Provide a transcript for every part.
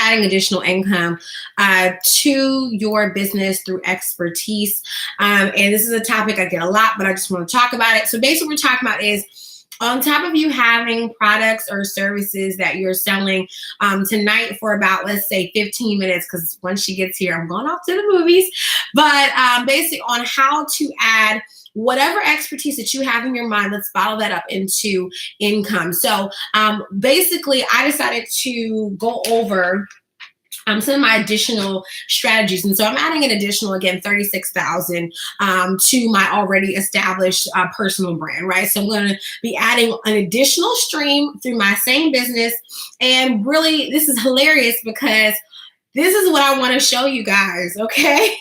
adding additional income to your business through expertise. And this is a topic I get a lot, but I just want to talk about it. So basically what we're talking about is, on top of you having products or services that you're selling tonight for about, let's say, 15 minutes, because once she gets here, I'm going off to the movies. But basically on how to add whatever expertise that you have in your mind, let's bottle that up into income. So basically, I decided to go over some of my additional strategies. And so I'm adding an additional, again, 36,000 to my already established personal brand, right? So I'm going to be adding an additional stream through my same business. And really, this is hilarious because this is what I want to show you guys, okay?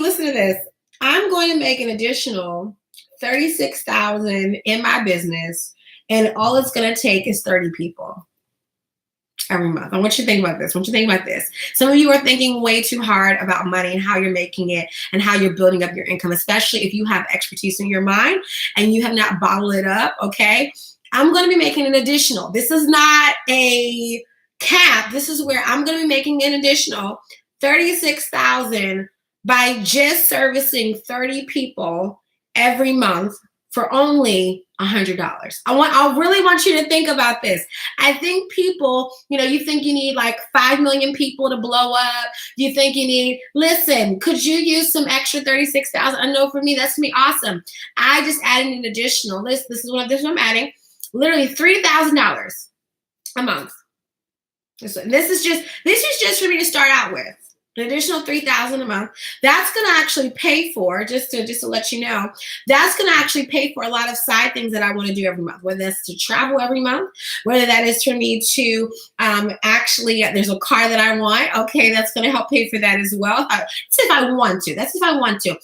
Listen to this. I'm going to make an additional 36,000 in my business, and all it's going to take is 30 people every month. I want you to think about this. Some of you are thinking way too hard about money and how you're making it and how you're building up your income, especially if you have expertise in your mind and you have not bottled it up, okay? I'm going to be making an additional. This is not a cap. This is where I'm going to be making an additional 36,000 by just servicing 30 people every month for only $100. I really want you to think about this. I think people, you think you need like 5 million people to blow up. You think you need, listen, could you use some extra 36,000? I know for me, that's going to be awesome. I just added an additional, this is what I'm adding, literally $3,000 a month. This is just for me to start out with. An additional $3,000 a month. That's going to actually pay for, just to let you know, that's going to actually pay for a lot of side things that I want to do every month, whether that's to travel every month, whether that is for me to there's a car that I want. Okay, that's going to help pay for that as well. That's if I want to.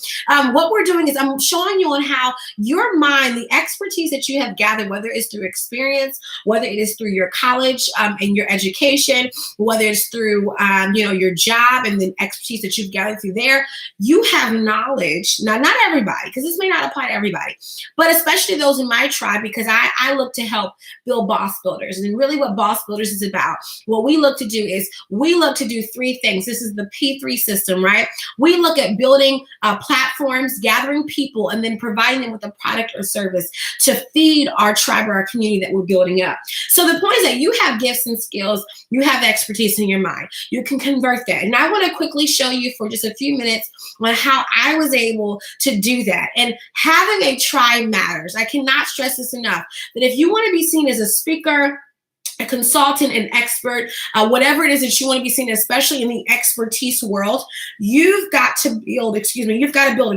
What we're doing is I'm showing you on how your mind, the expertise that you have gathered, whether it's through experience, whether it is through your college and your education, whether it's through your job and the expertise that you've gathered through there, you have knowledge. Now, not everybody, because this may not apply to everybody, but especially those in my tribe, because I look to help build boss builders. And really what boss builders is about, what we look to do is we look to do 3 things. This is the P3 system, right? We look at building platforms, gathering people, and then providing them with a product or service to feed our tribe or our community that we're building up. So the point is that you have gifts and skills, you have expertise in your mind. You can convert that. And I want to quickly show you for just a few minutes on how I was able to do that. And having a tribe matters. I cannot stress this enough, that if you want to be seen as a speaker, a consultant, an expert, whatever it is that you want to be seen, especially in the expertise world, you've got to build a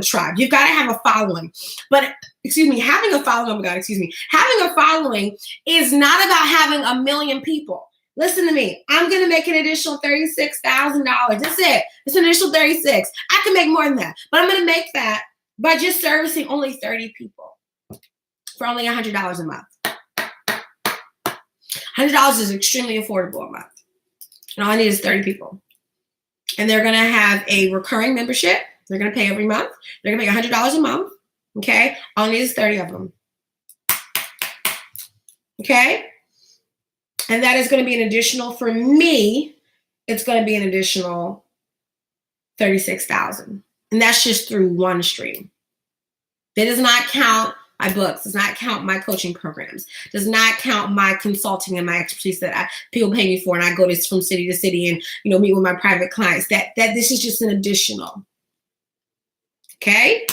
tribe. You've got to have a following. But having a following, having a following is not about having a million people. Listen to me. I'm going to make an additional $36,000. That's it. It's an additional 36. I can make more than that, but I'm going to make that by just servicing only 30 people for only $100 a month. $100 is extremely affordable a month. And all I need is 30 people. And they're going to have a recurring membership. They're going to pay every month. They're going to make $100 a month. Okay. All I need is 30 of them. Okay. And that is going to be an additional, for me, it's going to be an additional 36,000. And that's just through one stream. That does not count my books, does not count my coaching programs, does not count my consulting and my expertise that people pay me for. And I go from city to city and, meet with my private clients. That this is just an additional. Okay.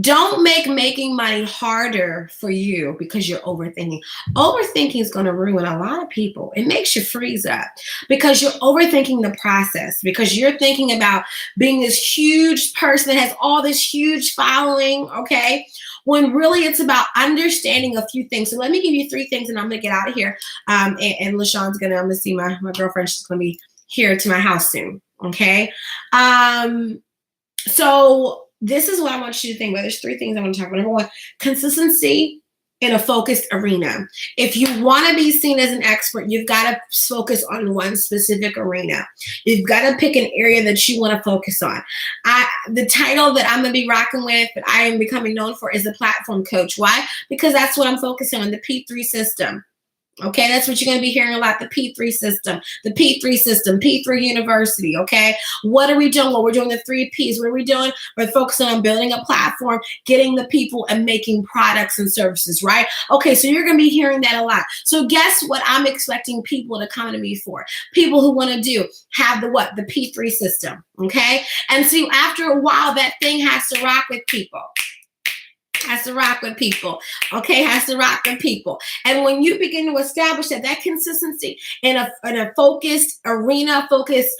Don't make making money harder for you because you're overthinking. Overthinking is going to ruin a lot of people. It makes you freeze up because you're overthinking the process, because you're thinking about being this huge person that has all this huge following, okay? When really it's about understanding a few things. So let me give you 3 things and I'm going to get out of here. And LaShawn's I'm going to see my girlfriend. She's going to be here to my house soon, okay? So this is what I want you to think about. There's 3 things I want to talk about. Number 1, consistency in a focused arena. If you want to be seen as an expert, you've got to focus on one specific arena. You've got to pick an area that you want to focus on. The title that I'm going to be rocking with, that I am becoming known for, is the platform coach. Why? Because that's what I'm focusing on, the P3 system. Okay, that's what you're going to be hearing a lot. The P3 system, the P3 system, P3 University. Okay, what are we doing? Well, we're doing the 3 Ps. What are we doing? We're focusing on building a platform, getting the people, and making products and services, right? Okay, so you're going to be hearing that a lot. So guess what I'm expecting people to come to me for? People who want to have the what? The P3 system. Okay, and see, after a while, that thing has to rock with people. Has to rock with people. Okay, has to rock with people. And when you begin to establish that consistency in a focused arena, focused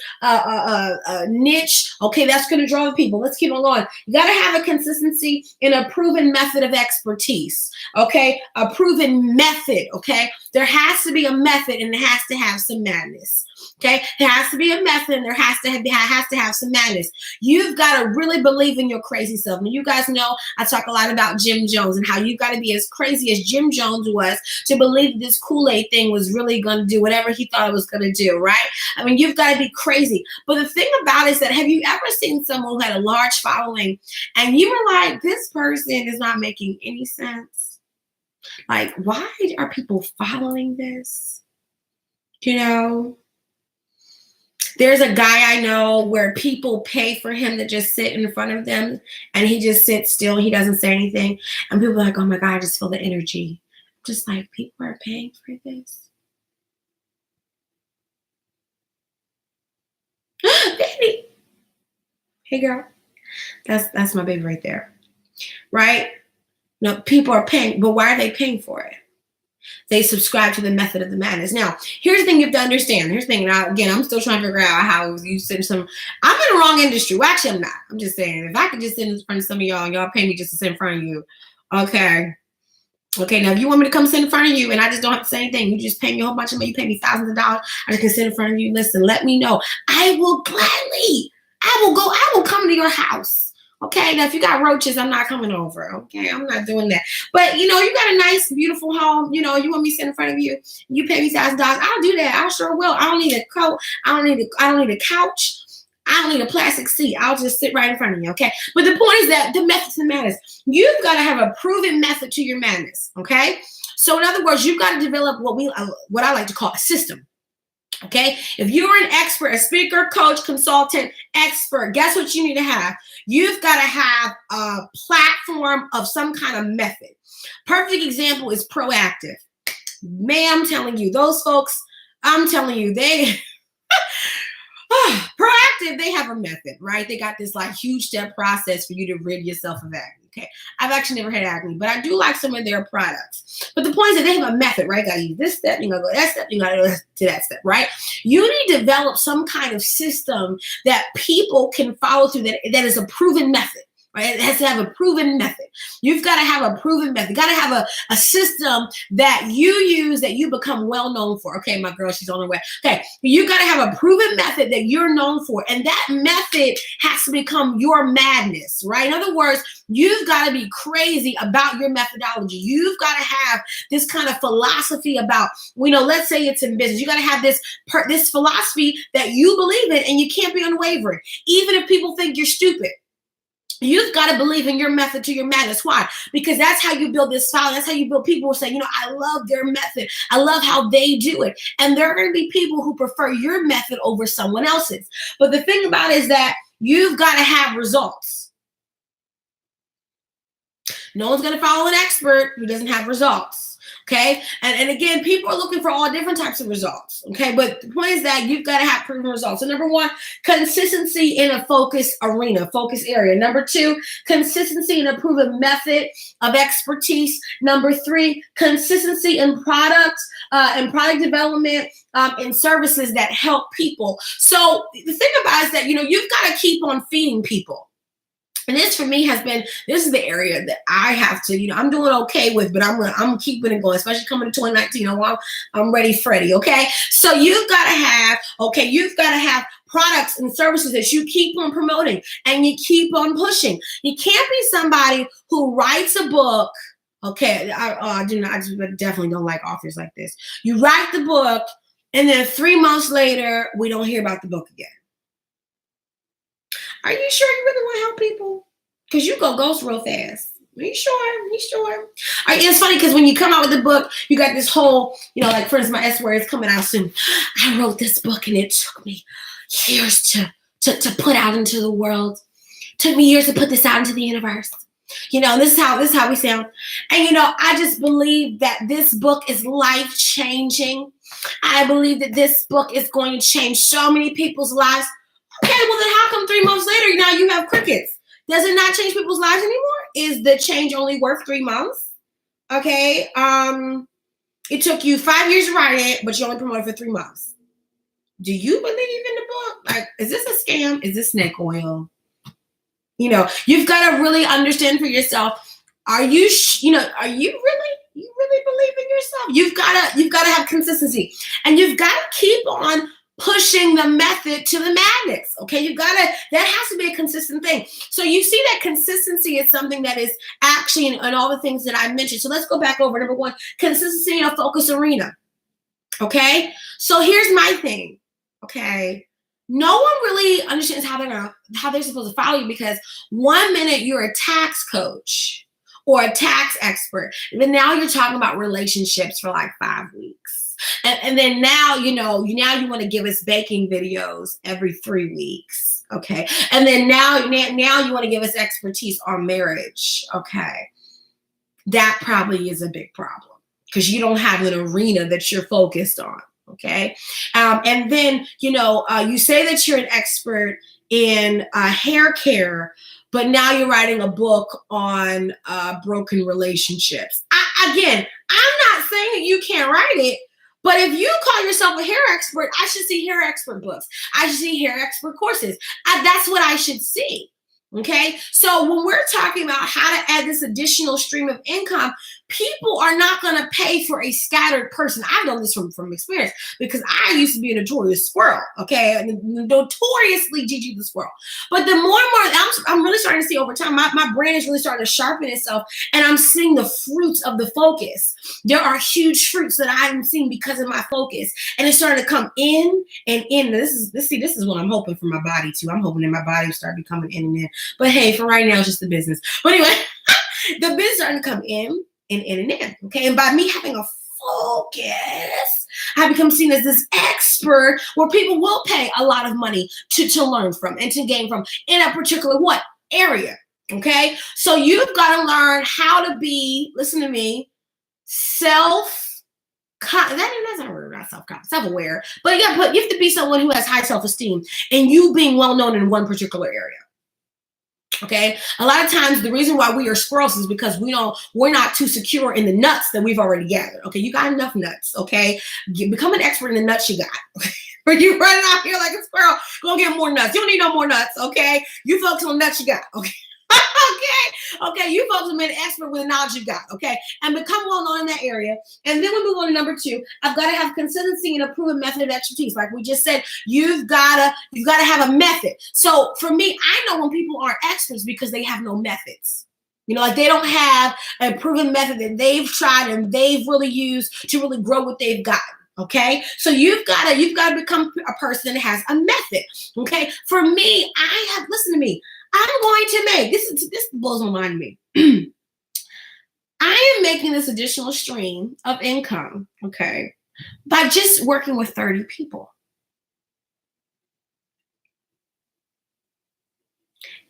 niche, okay, that's going to draw the people. Let's keep on going. You got to have a consistency in a proven method of expertise. Okay, a proven method. Okay, there has to be a method, and it has to have some madness. Okay, there has to be a method, and there has to have some madness. You've got to really believe in your crazy self. And you guys know I talk a lot about Jim Jones and how you've got to be as crazy as Jim Jones was to believe this Kool-Aid thing was really going to do whatever he thought it was going to do, right? I mean, you've got to be crazy. But the thing about it is that, have you ever seen someone who had a large following and you were like, this person is not making any sense? Like, why are people following this? You know? There's a guy I know where people pay for him to just sit in front of them, and he just sits still. He doesn't say anything. And people are like, oh my God, I just feel the energy. Just like, people are paying for this. Baby. Hey girl. That's my baby right there. Right? No, people are paying, but why are they paying for it? They subscribe to the method of the madness. Now, here's the thing you have to understand. Here's the thing. Now, again, I'm still trying to figure out how you send some. I'm in the wrong industry. Well, actually, I'm not. I'm just saying, if I could just sit in front of some of y'all, and y'all pay me just to sit in front of you. Okay. Okay, now if you want me to come sit in front of you and I just don't have to say anything, you just pay me a whole bunch of money, you pay me thousands of dollars, I just can sit in front of you. Listen, let me know. I will gladly. I will come to your house. Okay, now if you got roaches, I'm not coming over. Okay, I'm not doing that. But you got a nice, beautiful home. You want me to sit in front of you. You pay me $1,000. I'll do that. I sure will. I don't need a coat. I don't need a couch. I don't need a plastic seat. I'll just sit right in front of you. Okay. But the point is that the methods and madness. You've got to have a proven method to your madness. Okay. So in other words, you've got to develop what I like to call a system. Okay, if you're an expert, a speaker, coach, consultant, expert, guess what you need to have? You've got to have a platform of some kind of method. Perfect example is proactive. Man, I'm telling you, those folks, I'm telling you, they proactive, they have a method, right? They got this like huge step process for you to rid yourself of acne. Okay, I've actually never had acne, but I do like some of their products. But the point is that they have a method, right? You gotta use this step, you gotta go to that step, you gotta go to that step, right? You need to develop some kind of system that people can follow through that is a proven method. Right? It has to have a proven method. You've got to have a proven method. You got to have a system that you use that you become well known for. Okay, my girl, she's on her way. Okay, you got to have a proven method that you're known for. And that method has to become your madness, right? In other words, you've got to be crazy about your methodology. You've got to have this kind of philosophy about, let's say it's in business. You got to have this philosophy that you believe in, and you can't be unwavering. Even if people think you're stupid. You've got to believe in your method to your madness. Why? Because that's how you build this following. That's how you build people who say, I love their method. I love how they do it. And there are going to be people who prefer your method over someone else's. But the thing about it is that you've got to have results. No one's going to follow an expert who doesn't have results. Okay. And again, people are looking for all different types of results. Okay. But the point is that you've got to have proven results. So number one, consistency in a focus arena, focus area. Number two, consistency in a proven method of expertise. Number three, consistency in products and product development and services that help people. So the thing about it is that, you've got to keep on feeding people. And this for me this is the area that I have to, I'm doing okay with, but I'm keeping it going, especially coming to 2019. I'm ready, Freddie. Okay. So you've got to have products and services that you keep on promoting and you keep on pushing. You can't be somebody who writes a book. Okay. I definitely don't like authors like this. You write the book and then 3 months later, we don't hear about the book again. Are you sure you really want to help people? Because you go ghost real fast. Are you sure? Are you sure? It's funny because when you come out with the book, you got this whole, like for instance, my S word is coming out soon. I wrote this book and it took me years to put out into the world. It took me years to put this out into the universe. This is how we sound. And I just believe that this book is life-changing. I believe that this book is going to change so many people's lives. Okay, well then how come 3 months later now you have crickets? Does it not change people's lives anymore? Is the change only worth 3 months? Okay. It took you 5 years to write it, but you only promoted for 3 months. Do you believe in the book? Like, is this a scam? Is this snake oil? You've got to really understand for yourself. Are you really believe in yourself? You've got to have consistency, and you've got to keep on pushing the method to the madness. Okay, that has to be a consistent thing. So you see that consistency is something that is actually in all the things that I mentioned. So let's go back over number 1, consistency in a focus arena. Okay, so here's my thing. Okay, no one really understands how they're supposed to follow you, because 1 minute you're a tax coach or a tax expert, and then now you're talking about relationships for like 5 weeks. And then now, now you want to give us baking videos every 3 weeks. Okay. And then now you want to give us expertise on marriage. Okay. That probably is a big problem because you don't have an arena that you're focused on. Okay. And then, you say that you're an expert in hair care, but now you're writing a book on broken relationships. I'm not saying that you can't write it. But if you call yourself a hair expert, I should see hair expert books. I should see hair expert courses. That's what I should see. Okay. So when we're talking about how to add this additional stream of income, people are not going to pay for a scattered person. I've known this from experience because I used to be a notorious squirrel. Okay. Notoriously Gigi the squirrel. But the more and more I'm really starting to see over time, my brain is really starting to sharpen itself, and I'm seeing the fruits of the focus. There are huge fruits that I haven't seen because of my focus, and it's starting to come in and in. This is what I'm hoping for my body too. I'm hoping that my body will start becoming in and in. But hey, for right now, it's just the business. But anyway, the business starting to come in and in and in. Okay. And by me having a focus, I become seen as this expert where people will pay a lot of money to learn from and to gain from in a particular area. Okay. So you've got to learn how to be, listen to me, self-aware, but you have to be someone who has high self-esteem, and you being well known in one particular area. Okay. A lot of times the reason why we are squirrels is because we're not too secure in the nuts that we've already gathered. Okay. You got enough nuts. Okay. Become an expert in the nuts you got. Okay. Or you running out here like a squirrel, go get more nuts. You don't need no more nuts. Okay. You focus on the nuts you got. Okay. Okay, you folks have been an expert with the knowledge you got, okay? And become well known in that area. And then we move on to number 2. I've got to have consistency and a proven method of expertise. Like we just said, you've got to have a method. So for me, I know when people aren't experts because they have no methods. Like they don't have a proven method that they've tried and they've really used to really grow what they've gotten. Okay, so you've got to become a person that has a method. Okay, for me, listen to me. I'm going to make this blows my mind to me. I am making this additional stream of income, okay, by just working with 30 people.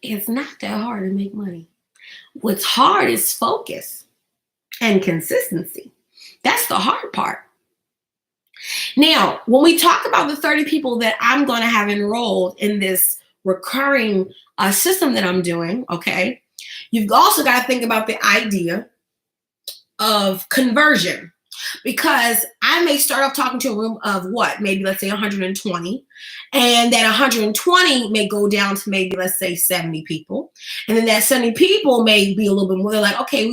It's not that hard to make money. What's hard is focus and consistency. That's the hard part. Now, when we talk about the 30 people that I'm going to have enrolled in this recurring system that I'm doing, okay, you've also got to think about the idea of conversion, because I may start off talking to a room of maybe let's say 120, and that 120 may go down to maybe let's say 70 people, and then that 70 people may be a little bit more. They're like, okay,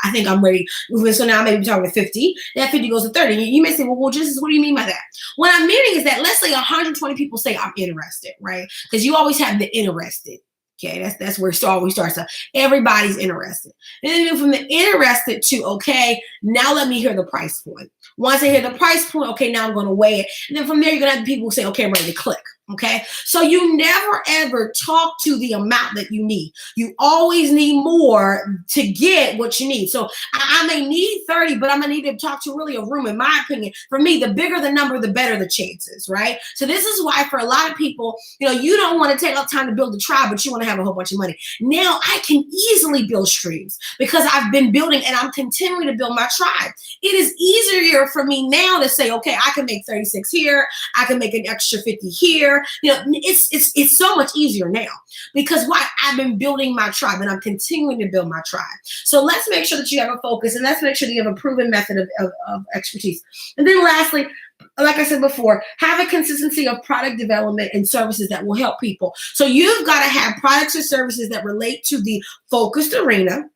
I think I'm ready. So now maybe talking 50. That 50 goes to 30. You may say, well, Jesus, what do you mean by that? What I'm meaning is that let's say 120 people say I'm interested, right? Because you always have the interested. Okay, that's where it always starts. So everybody's interested. And then from the interested to, okay, now let me hear the price point. Once I hear the price point, okay, now I'm going to weigh it. And then from there, you're going to have people say, okay, I'm ready to click. Okay, so you never ever talk to the amount that you need. You always need more to get what you need. So I may need 30, but I'm gonna need to talk to really a room, in my opinion. For me, the bigger the number, the better the chances, right? So this is why for a lot of people, you don't want to take up time to build a tribe, but you want to have a whole bunch of money. Now I can easily build streams because I've been building and I'm continuing to build my tribe. It is easier for me now to say, okay, I can make 36 here, I can make an extra 50 here. It's so much easier now because why? I've been building my tribe and I'm continuing to build my tribe. So let's make sure that you have a focus and let's make sure that you have a proven method of expertise. And then lastly, like I said before, have a consistency of product development and services that will help people. So you've got to have products or services that relate to the focused arena,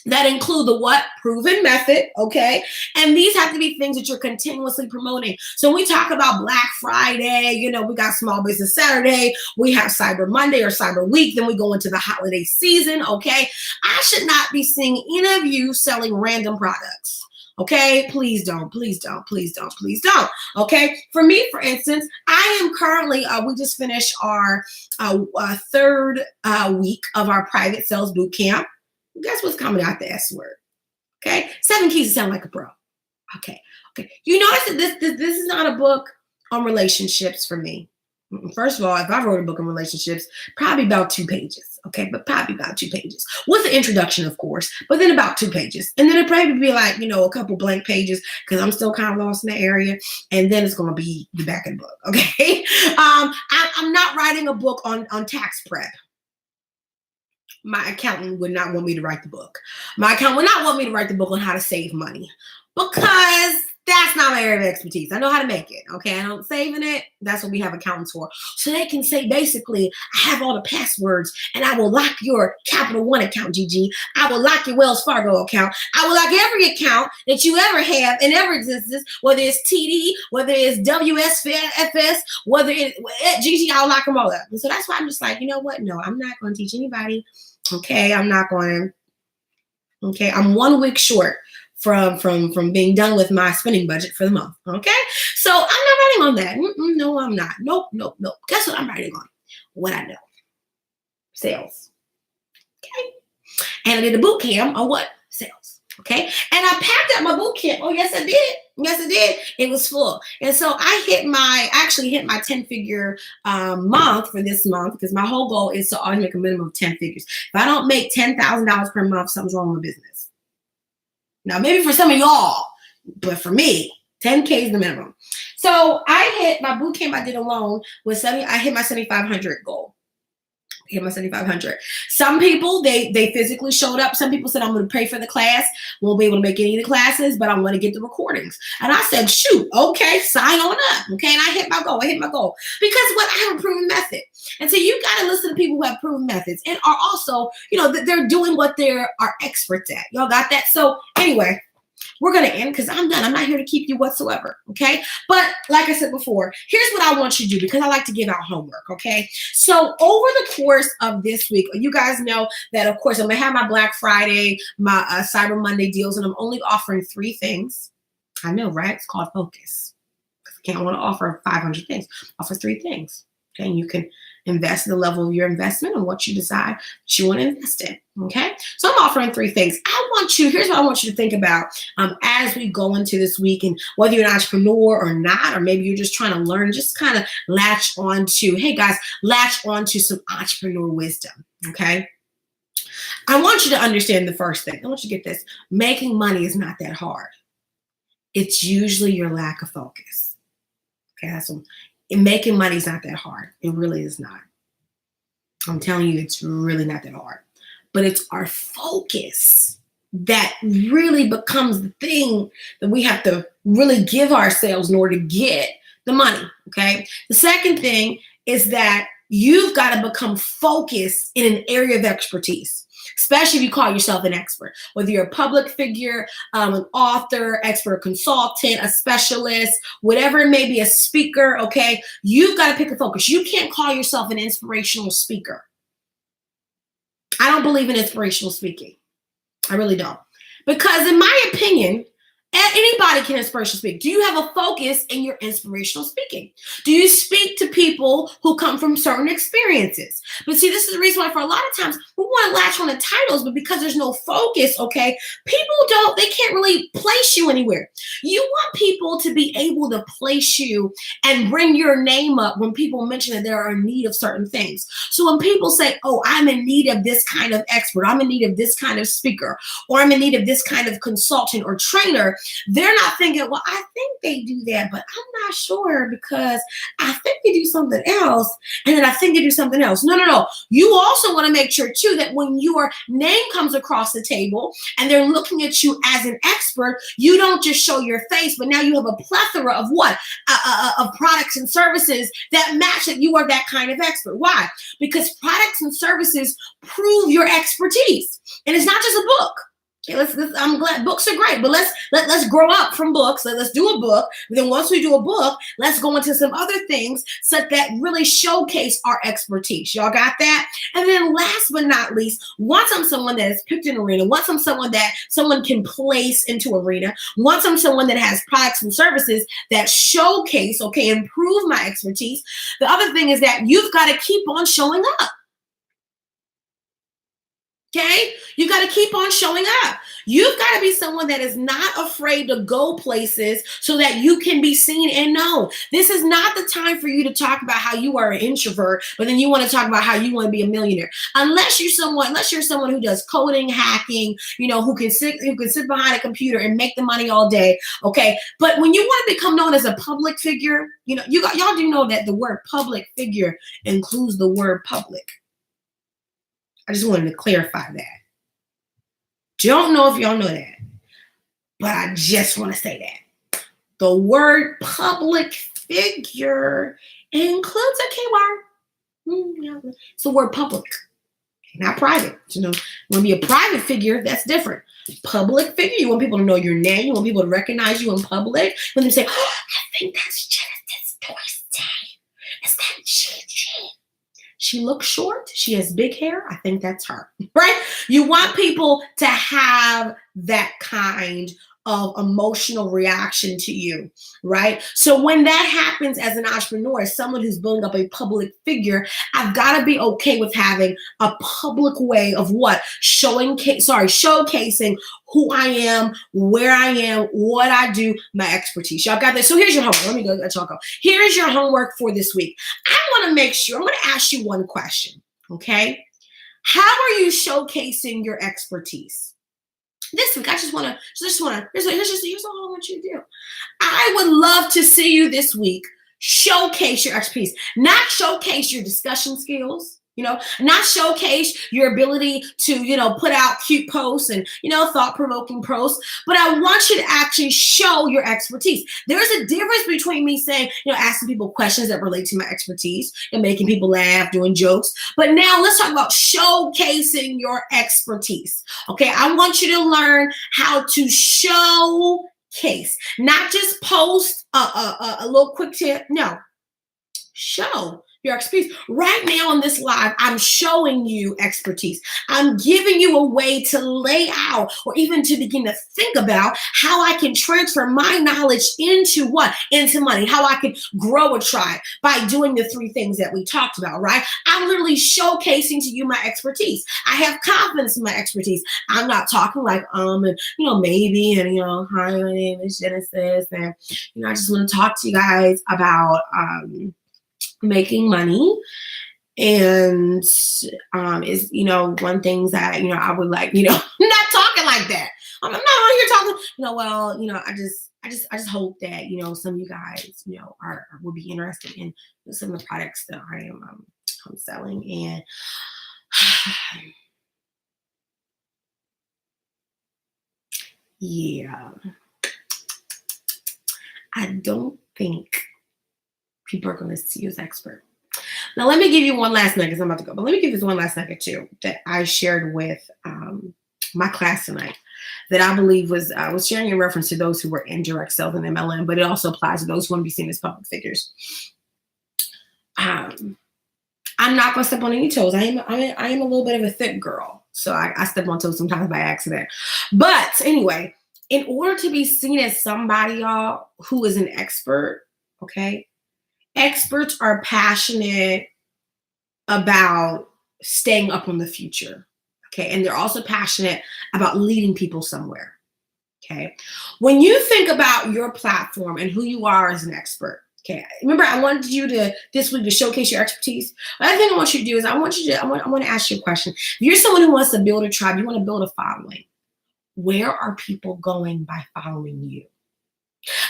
that include the what? Proven method, okay? And these have to be things that you're continuously promoting. So when we talk about Black Friday, we got Small Business Saturday, we have Cyber Monday or Cyber Week, then we go into the holiday season, okay? I should not be seeing any of you selling random products. Okay, please don't, please don't, please don't, please don't. Okay, for me, for instance, I am currently, we just finished our third week of our private sales boot camp. Guess what's coming out the S word? Okay, 7 keys to sound like a pro. Okay. You notice that this is not a book on relationships for me. First of all, if I wrote a book on relationships, probably about 2 pages. Okay, but probably about 2 pages with the introduction, of course, but then about 2 pages, and then it'd probably be like a couple blank pages because I'm still kind of lost in the area, and then it's going to be the back of the book. Okay, I'm not writing a book on tax prep. My accountant would not want me to write the book. My accountant would not want me to write the book on how to save money because that's not my area of expertise. I know how to make it. Okay. I don't saving it. That's what we have accountants for. So they can say, basically, I have all the passwords and I will lock your Capital One account, Gigi. I will lock your Wells Fargo account. I will lock every account that you ever have and ever existed, whether it's TD, whether it's WSFS, whether it's Gigi, I'll lock them all up. And so that's why I'm just like, you know what? No, I'm not going to teach anybody. Okay. I'm not going to. Okay. I'm 1 week short from being done with my spending budget for the month. Okay. So I'm not writing on that. No, I'm not. Nope. Guess what I'm writing on? What I know. Sales. Okay. And I did a boot camp on what? Sales. Okay. And I packed up my boot camp. Oh, yes, I did. Yes, I did. It was full. And so I actually hit my 10-figure month for this month because my whole goal is to always make a minimum of 10 figures. If I don't make $10,000 per month, something's wrong with business. Now, maybe for some of y'all, but for me, 10K is the minimum. So I hit my boot camp I did alone with I hit my 7,500 goal. Hit my 7,500. Some people, they physically showed up. Some people said, I'm going to pay for the class. Won't be able to make any of the classes, but I'm going to get the recordings. And I said, shoot, okay, sign on up. Okay. And I hit my goal. Because what? I have a proven method. And so you got to listen to people who have proven methods and are also, that they're doing what they are experts at. Y'all got that? So anyway, we're going to end because I'm done. I'm not here to keep you whatsoever. Okay. But like I said before, here's what I want you to do because I like to give out homework. Okay. So over the course of this week, you guys know that, of course, I'm going to have my Black Friday, my Cyber Monday deals, and I'm only offering 3 things. I know, right? It's called focus. I can't want to offer 500 things. Offer 3 things. Okay. And you can invest in the level of your investment and what you decide that you want to invest in. Okay. So I'm offering 3 things. Here's what I want you to think about as we go into this week, and whether you're an entrepreneur or not, or maybe you're just trying to learn, just kind of latch on to some entrepreneur wisdom. Okay. I want you to understand the first thing. I want you to get this. Making money is not that hard. It's usually your lack of focus. Okay. Making money is not that hard. It really is not. I'm telling you, it's really not that hard. But it's our focus that really becomes the thing that we have to really give ourselves in order to get the money. Okay. The second thing is that you've got to become focused in an area of expertise, especially if you call yourself an expert, whether you're a public figure, an author, expert consultant, a specialist, whatever it may be, a speaker. Okay. You've got to pick a focus. You can't call yourself an inspirational speaker. I don't believe in inspirational speaking. I really don't. Because in my opinion, anybody can inspirational speak. Do you have a focus in your inspirational speaking? Do you speak to people people who come from certain experiences. But see, this is the reason why for a lot of times we want to latch on to titles, but because there's no focus, okay, they can't really place you anywhere. You want people to be able to place you and bring your name up when people mention that they are in need of certain things. So when people say, oh, I'm in need of this kind of expert, I'm in need of this kind of speaker, or I'm in need of this kind of consultant or trainer, they're not thinking, well, I think they do that, but I'm not sure because I think they do something else, and then I think they do something else. No. You also want to make sure too that when your name comes across the table and they're looking at you as an expert, you don't just show your face, but now you have a plethora of what? Of products and services that match that you are that kind of expert. Why? Because products and services prove your expertise. And it's not just a book. Okay, I'm glad books are great, but let's grow up from books. Let's do a book. And then once we do a book, let's go into some other things so that really showcase our expertise. Y'all got that? And then last but not least, once I'm someone that has picked an arena, once I'm someone that someone can place into arena, once I'm someone that has products and services that showcase, okay, improve my expertise, the other thing is that you've got to keep on showing up. Okay, you got to keep on showing up. You've got to be someone that is not afraid to go places so that you can be seen and known. This is not the time for you to talk about how you are an introvert, but then you want to talk about how you want to be a millionaire. Unless you're someone who does coding, hacking, who can sit behind a computer and make the money all day. Okay, but when you want to become known as a public figure, y'all do know that the word public figure includes the word public. I just wanted to clarify that. Don't know if y'all know that, but I just want to say that. The word public figure includes a keyword. It's the word public, not private. Want to be a private figure, that's different. Public figure, you want people to know your name. You want people to recognize you in public. When they say, oh, I think that's Genesis Dorsey. Is that Gigi? She looks short. She has big hair. I think that's her, right? You want people to have that kind of emotional reaction to you, right? So when that happens as an entrepreneur, as someone who's building up a public figure, I've got to be okay with having a public way of what? Showcasing who I am, where I am, what I do, my expertise. Y'all got that? So here's your homework. Let me go let y'all go. Here's your homework for this week. I want to make sure, I'm going to ask you one question, okay? How are you showcasing your expertise? This week, here's all I want you to do. I would love to see you this week showcase your expertise, not showcase your discussion skills, not showcase your ability to, put out cute posts and, thought-provoking posts, but I want you to actually show your expertise. There's a difference between me saying, asking people questions that relate to my expertise and making people laugh, doing jokes. But now let's talk about showcasing your expertise. Okay, I want you to learn how to showcase, not just post a little quick tip. No, show your expertise. Right now on this live, I'm showing you expertise. I'm giving you a way to lay out or even to begin to think about how I can transfer my knowledge into what? Into money. How I can grow a tribe by doing the three things that we talked about, right? I'm literally showcasing to you my expertise. I have confidence in my expertise. I'm not talking like, and, maybe, and, hi, my name is Genesis, and, I just want to talk to you guys about, making money, and is one things that I would like, I'm not talking like that. I'm not on here talking, I just hope that some of you guys will be interested in some of the products that I'm selling. And yeah, I don't think people are going to see you as expert. Now, let me give you one last nugget, because I'm about to go, but let me give this one last nugget too that I shared with my class tonight that I believe was sharing in reference to those who were in direct sales and MLM, but it also applies to those who want to be seen as public figures. I'm not going to step on any toes. I am a little bit of a thick girl, so I step on toes sometimes by accident. But anyway, in order to be seen as somebody, y'all, who is an expert, okay, Experts are passionate about staying up on the future. Okay. And they're also passionate about leading people somewhere. Okay. When you think about your platform and who you are as an expert, okay. Remember, I wanted you to this week to showcase your expertise. Another thing I want you to do is I want to ask you a question. If you're someone who wants to build a tribe, you want to build a following. Where are people going by following you?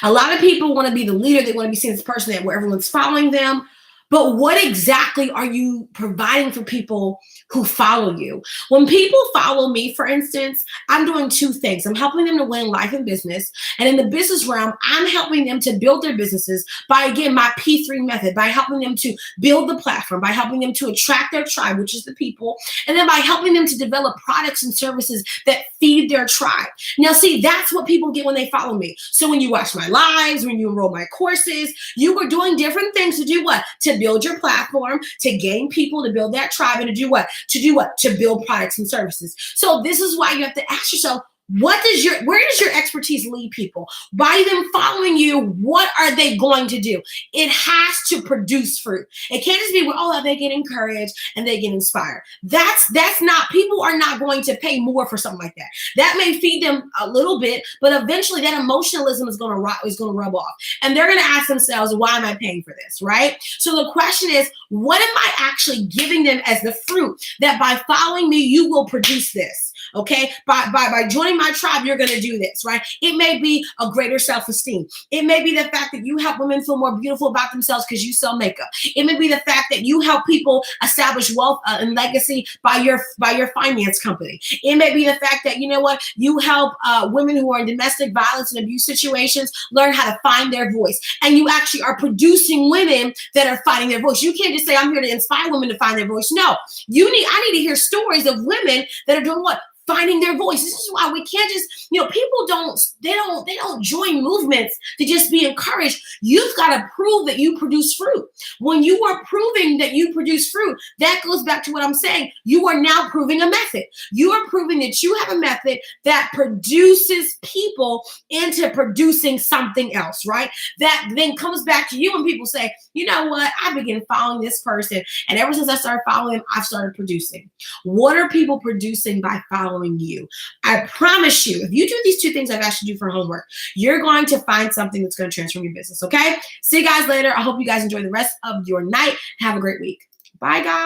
A lot of people want to be the leader. They want to be seen as the person that where everyone's following them. But what exactly are you providing for people who follow you? When people follow me, for instance, I'm doing two things. I'm helping them to win life and business. And in the business realm, I'm helping them to build their businesses by, again, my P3 method, by helping them to build the platform, by helping them to attract their tribe, which is the people, and then by helping them to develop products and services that feed their tribe. Now, see, that's what people get when they follow me. So when you watch my lives, when you enroll my courses, you are doing different things to do what? To build your platform, to gain people, to build that tribe, and to do what? To do what? To build products and services. So this is why you have to ask yourself, where does your expertise lead people? By them following you, what are they going to do? It has to produce fruit. It can't just be, well, they get encouraged and they get inspired. That's not, people are not going to pay more for something like that. That may feed them a little bit, but eventually that emotionalism is going to rub off. And they're going to ask themselves, why am I paying for this, right? So the question is, what am I actually giving them as the fruit that by following me, you will produce this? Okay, by joining my tribe, you're going to do this, right? It may be a greater self-esteem. It may be the fact that you help women feel more beautiful about themselves because you sell makeup. It may be the fact that you help people establish wealth and legacy by your finance company. It may be the fact that, you know what, you help women who are in domestic violence and abuse situations learn how to find their voice. And you actually are producing women that are finding their voice. You can't just say, I'm here to inspire women to find their voice. No, I need to hear stories of women that are doing what? Finding their voice. This is why we can't just, people don't join movements to just be encouraged. You've got to prove that you produce fruit. When you are proving that you produce fruit, that goes back to what I'm saying. You are now proving a method. You are proving that you have a method that produces people into producing something else, right? That then comes back to you when people say, you know what, I began following this person, and ever since I started following him, I've started producing. What are people producing by following you? I promise you, if you do these two things I've asked you to do for homework, you're going to find something that's going to transform your business, okay? See you guys later. I hope you guys enjoy the rest of your night. Have a great week. Bye, guys.